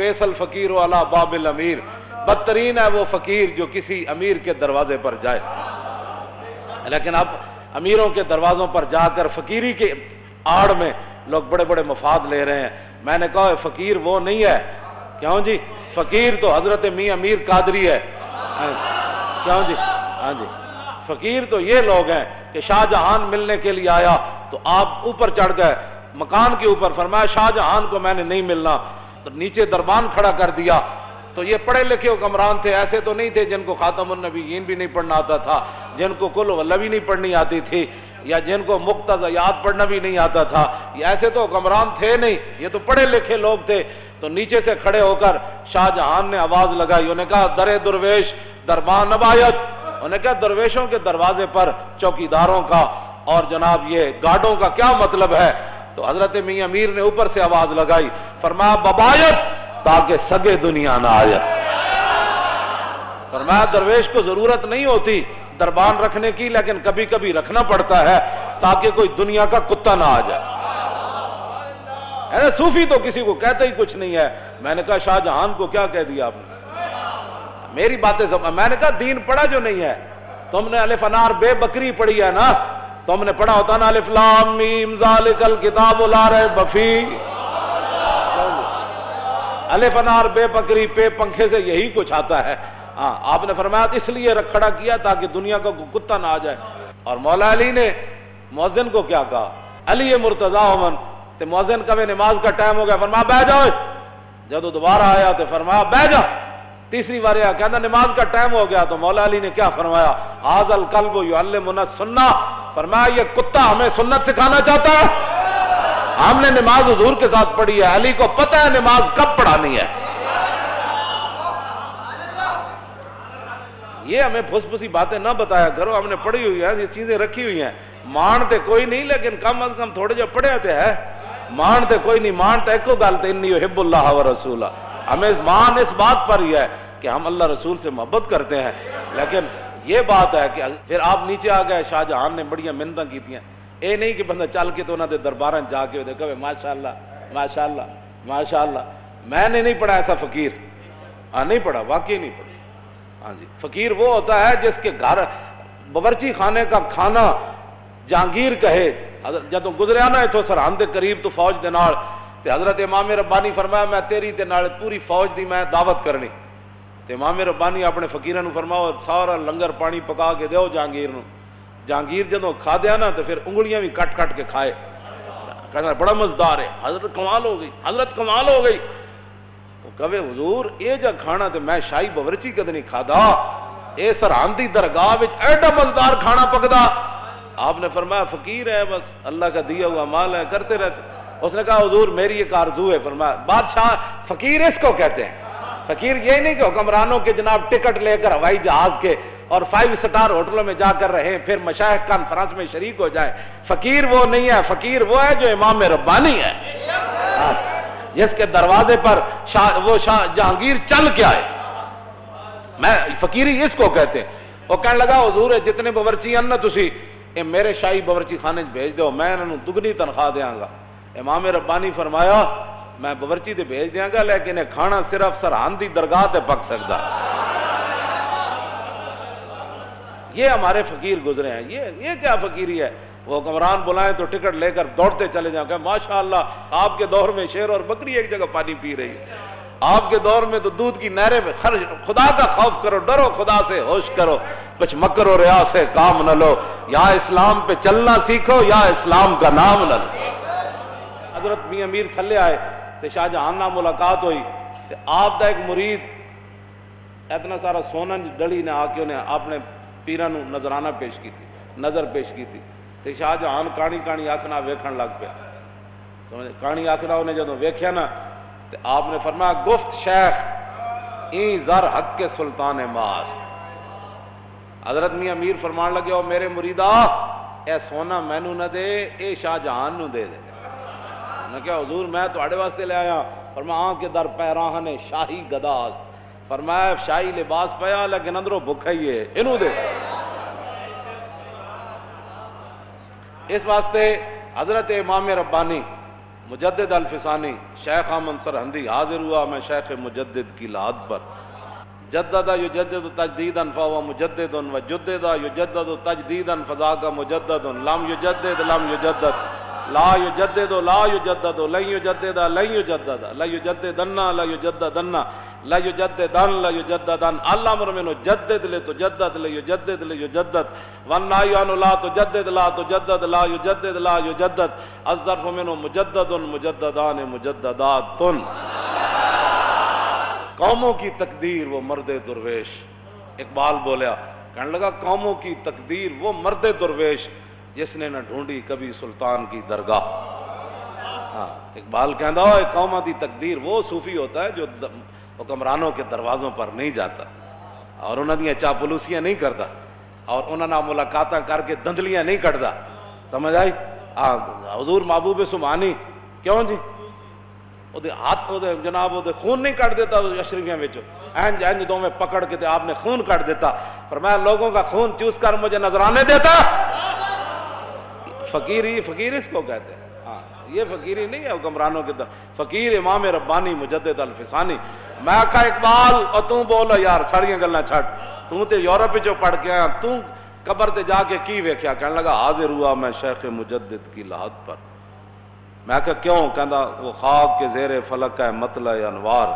بیس الفقیر علی باب الامیر، بدترین ہے وہ فقیر جو کسی امیر کے دروازے پر جائے۔ لیکن اب امیروں کے دروازوں پر جا کر فقیری کے آڑ میں لوگ بڑے بڑے مفاد لے رہے ہیں۔ میں نے کہا فقیر وہ نہیں ہے، کیوں جی؟ فقیر تو حضرت میاں امیر قادری ہے، کیوں جی؟ ہاں جی، فقیر تو یہ لوگ ہیں کہ شاہ جہان ملنے کے لیے آیا تو آپ اوپر چڑھ گئے مکان کے اوپر، فرمایا شاہ جہان کو میں نے نہیں ملنا، تو نیچے دربان کھڑا کر دیا۔ تو یہ پڑھے لکھے حکمران تھے، ایسے تو نہیں تھے جن کو خاتم النبیین بھی نہیں پڑھنا آتا تھا، جن کو کل واللہ بھی نہیں پڑھنی آتی تھی، یا جن کو مقتضیات پڑھنا بھی نہیں آتا تھا، یہ ایسے تو حکمران تھے نہیں، یہ تو پڑھے لکھے لوگ تھے۔ تو نیچے سے کھڑے ہو کر شاہ جہان نے آواز لگائی، انہوں نے کہا در درویش دربان ابایت، انہوں نے کہا درویشوں کے دروازے پر چوکیداروں کا اور جناب یہ گارڈوں کا کیا مطلب ہے؟ تو حضرت میاں امیر نے اوپر سے آواز لگائی، فرمایا ببایت تاکہ سگے دنیا نہ آئے۔ فرمایا درویش کو ضرورت نہیں ہوتی دربان رکھنے کی، لیکن کبھی کبھی رکھنا پڑتا ہے تاکہ کوئی دنیا کا کتا نہ آ جائے۔ صوفی تو کسی کو کہتا ہی کچھ نہیں ہے۔ میں نے کہا شاہ جہان کو کیا کہہ دیا آپ نے؟ میری باتیں میں نے کہا دین پڑھا جو نہیں ہے، تم نے الف انار بے بکری پڑھی ہے نا، تم نے پڑھا ہوتا نا الف لام میم ذالک الکتاب لا ریب فیہ، الف انار بے بکری پہ پنکھے سے یہی کچھ آتا ہے۔ ہاں آپ نے فرمایا اس لیے کھڑا کیا تاکہ دنیا کا کتا نہ آ جائے۔ اور مولا علی نے مؤذن کو کیا کہا؟ علی مرتضیٰ من تے مؤذن کا نماز کا ٹائم ہو گیا، فرمایا بیٹھ جاؤ۔ جب دوبارہ آیا تو فرمایا بیٹھ جا۔ تیسری بار آیا کہتا نماز کا ٹائم ہو گیا، تو مولا علی نے کیا فرمایا؟ ھذا الکلب یعلمنا السنہ، فرمایا یہ کتا ہمیں سنت سکھانا چاہتا ہے۔ ہم نے نماز حضور کے ساتھ پڑھی ہے، علی کو پتہ ہے نماز کب پڑھانی ہے۔ یہ ہمیں پھس پھسی باتیں نہ بتایا کرو، ہم نے پڑھی ہوئی ہے، یہ چیزیں رکھی ہوئی ہیں۔ مانتے کوئی نہیں، لیکن کم از کم تھوڑے جو پڑھے ہوتے ہیں، مانتے کوئی نہیں، مانتے ایک کو گالتے انی یحب اللہ و رسولہ۔ ہمیں مان اس بات پر ہی ہے کہ ہم اللہ رسول سے محبت کرتے ہیں، لیکن یہ بات ہے کہ پھر آپ نیچے آ گئے، شاہ جہان نے بڑیاں منتیں کی تھیں، اے نہیں کہ بندہ چل کے تو انہوں نے درباراں جا کے دیکھا ماشاءاللہ ماشاءاللہ ماشاءاللہ۔ میں نے نہیں پڑھا ایسا فقیر، نہیں پڑھا، واقعی نہیں پڑھا۔ ہاں جی، فقیر وہ ہوتا ہے جس کے گھر باورچی خانے کا کھانا جہانگیر کہے۔ جب گزریا نا اتو سرحد دے قریب تو فوج دے نال، تے حضرت امام ربانی فرمایا میں تیری تے نال پوری فوج دی میں دعوت کرنی، تے امام ربانی اپنے فقیراں نو فرماؤ سارا لنگر پانی پکا کے دیو جہانگیر نو۔ جہانگیر جدوں کھا دیا نا تو پھر انگلیاں بھی کٹ کٹ کے کھائے، کہنا بڑا مزدار ہے، حضرت کمال ہو گئی، حضرت کمال ہو گئی۔ وہ کہے حضور اے جا کھانا تے میں شاہی باورچی کدے نہیں کھادا، اے سرحدی درگاہ وچ ایڈا مزدار کھانا پکدا۔ آپ نے فرمایا فقیر ہے، بس اللہ کا دیا ہوا مال ہے، کرتے رہتے۔ اس نے کہا حضور میری ایک آرزو ہے۔ فرمایا بادشاہ فقیر اس کو کہتے ہیں، فقیر یہ نہیں کہ حکمرانوں کے جناب ٹکٹ لے کر ہوائی جہاز کے اور 5 سٹار ہوٹلوں میں جا کر رہے پھر مشائخ کانفرنس میں شریک ہو جائے۔ فقیر وہ نہیں ہے، فقیر وہ ہے جو امام ربانی ہے، جس کے دروازے پر وہ جہانگیر چل کے آئے۔ میں فقیری اس کو کہتے ہیں۔ وہ کہنے لگا حضور جتنے باورچی ہیں نا تسی اے میرے شاہی باورچی خانے بھیج دو، میں انہوں دگنی تنخواہ دیاں گا۔ امام ربانی فرمایا میں باورچی تے بھیج دیاں گا، لیکن یہ کھانا صرف سرحدی درگاہ تے پک سکتا۔ یہ ہمارے فقیر گزرے ہیں۔ یہ کیا فقیری ہے؟ وہ حکمران بلائیں تو ٹکٹ لے کر دوڑتے چلے جاؤں کہ ماشاءاللہ آپ کے دور میں شیر اور بکری ایک جگہ پانی پی رہی ہے، آپ کے دور میں تو دودھ کی نہریں میں خرچ۔ خدا کا خوف کرو، ڈرو خدا سے، ہوش کرو، کچھ مکر و ریا سے کام نہ لو، یا اسلام پہ چلنا سیکھو یا اسلام کا نام نہ لو۔ حضرت میاں امیر تھلے آئے تو شاہ جہان نہ ملاقات ہوئی، تو آپ دا ایک مرید اتنا سارا سونا ڈڑی نے آ کے انہیں اپنے پیران نظرانہ پیش کی تھی، نظر پیش کی تھی۔ تو شاہ جہان کہانی کہانی آکھنا ویکھن لگ پیا، کہانی آکھنا انہیں جدوں ویکھیا نا تو آپ نے فرمایا گفت شیخ این زر حق کے سلطان ماست۔ حضرت میاں امیر فرمان لگے او میرے مریدہ اے سونا مینو نہ دے، اے شاہ جہان نو دے دے۔ نے کہا حضور میں تواڈے واسطے لے آیا۔ فرمایا آن کے در پیراہن شاہی گداست، فرمایا شاہی لباس پیا لیکن اندروں بھکھا ہی ہے، انہوں دے۔ اس واسطے حضرت امام ربانی مجدد الفسانی شیخ احمد سرہندی حاضر ہوا میں شیخ مجدد کی لحد پر، جدد یجدد تجدیدا فهو مجدد وجدد یجدد تجدیدا فذاک مجدد لم یجدد لم یجدد لا یجدد لا یجدد لن یجدد لن یجدد لا یجددن لا یجددن لا یجددن لا یجددن الامر منه جدد لتجدد لیجدد لیجدد والنهی عنه لا تجدد لا تجدد لا یجدد لا یجدد الظرف منه مجدد مجددان مجددات۔ قوموں کی تقدیر وہ مرد درویش، اقبال بولیا کہنے لگا قوموں کی تقدیر وہ مرد درویش جس نے نہ ڈھونڈی کبھی سلطان کی درگاہ۔ ہاں اقبال کہندا ہے قوموں کی تقدیر وہ صوفی ہوتا ہے جو حکمرانوں کے دروازوں پر نہیں جاتا اور انہاں دیاں چاپلوسیاں نہیں کرتا اور انہاں نال ملاقاتاں کر کے دندلیاں نہیں کٹدا، سمجھ آئی؟ حضور محبوب سبحانی کیوں جی وہ ہاتھ وہ جناب وہ خون نہیں کٹ دیتا اشرفیاں وچوں، اینج اینج دو میں پکڑ کے آپ نے خون کٹ دیتا، فرمایا لوگوں کا خون چوس کر مجھے نذرانے دیتا۔ فقیری، فقیر اس کو کہتے ہیں، ہاں یہ فقیری نہیں ہے حکمرانوں کے طرف، فقیر امام ربانی مجدد الفسانی۔ میں کہا اقبال اور تم بولو یار ساریاں گلاں چھڑ، تم تے یورپ وچوں پڑھ کے آیا، تم قبر تے جا کے کی ویکھیا؟ کہنے لگا حاضر ہوا میں شیخ مجدد کی لحد پر۔ میں کہا کیوں؟ کہندا وہ خاک کے زیر فلک ہے مطلع انوار،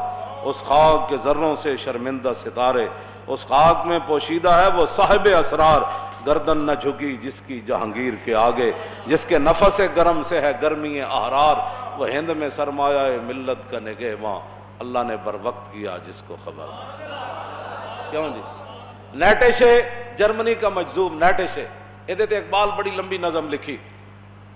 اس خاک کے ذروں سے شرمندہ ستارے، اس خاک میں پوشیدہ ہے وہ صاحب اسرار، گردن نہ جھکی جس کی جہانگیر کے آگے، جس کے نفس گرم سے ہے گرمی احرار، وہ ہند میں سرمایہ ملت کا نگہباں، اللہ نے بر وقت کیا جس کو خبر۔ کیوں جی؟ نیٹشے جرمنی کا مجذوب نیٹشے، ادھے تے اقبال بڑی لمبی نظم لکھی،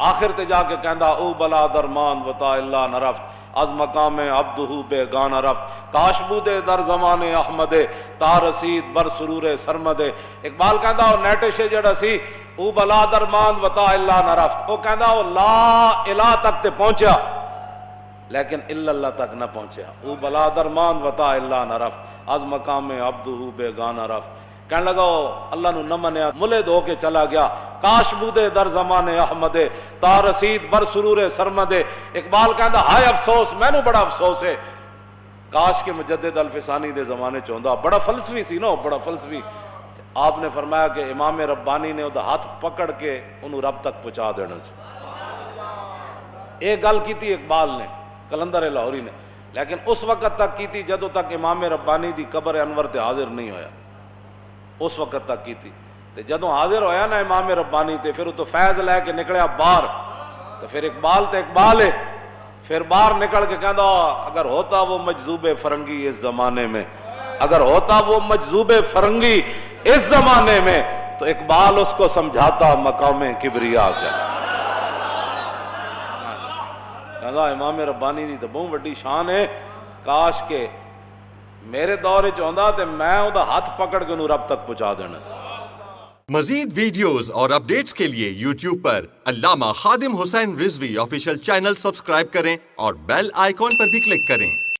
آخر تے جا کے کہندا او بلا درمان وطا اللہ نرفت از مقام عبدہ بے گانہ رفت، کاش بودے در زمان احمد تا رسید بر سرور سرمد۔ اقبال کہندا او نیٹشے جڑا سی او بلا درمان وطا اللہ نرفت، او کہندا او لا الہ تک تے پہنچیا لیکن الا اللہ تک نہ پہنچیا، او بلا درمان وطا اللہ نرفت از مقام عبدہ بے گانہ رفت۔ کہنے لگا اللہ نو نہ منیا ملد ہو کے چلا گیا، کاش بودے در زمان احمد تا رسید بر سرور سرمد۔ اقبال کہندا ہائے افسوس، میں نو بڑا افسوس ہے، کاش کے مجدد الفسانی دے زمانے چوندا، بڑا فلسفی سی نا، بڑا فلسفی۔ آپ نے فرمایا کہ امام ربانی نے وہ ہاتھ پکڑ کے انہوں رب تک پہنچا دینا سی۔ ایک گل کی تھی اقبال نے کلندر لاہوری نے، لیکن اس وقت تک کی تھی جدوں تک امام ربانی دی قبر انور تے حاضر نہیں ہویا، اس وقت تک کی تھی۔ تے جدوں حاضر ہویا نا امام ربانی تے پھر تو فیض لے کے نکلیا باہر، تو پھر اقبال تے اقبال ہے، پھر باہر نکل کے کہندا اگر ہوتا وہ مجذوب فرنگی اس زمانے میں، اگر ہوتا وہ مجذوب فرنگی اس زمانے میں تو اقبال اس کو سمجھاتا مقام کبریا کا۔ کہندا امام ربانی دی تے بہت وڈی شان ہے، کاش کے میرے دور وچ ہوندا تے میں اودہ ہاتھ پکڑ کے انہوں رب تک پہنچا دینا۔ مزید ویڈیوز اور اپڈیٹس کے لیے یوٹیوب پر علامہ Khadim Hussain Rizvi official channel subscribe کریں اور بیل آئیکن پر بھی کلک کریں۔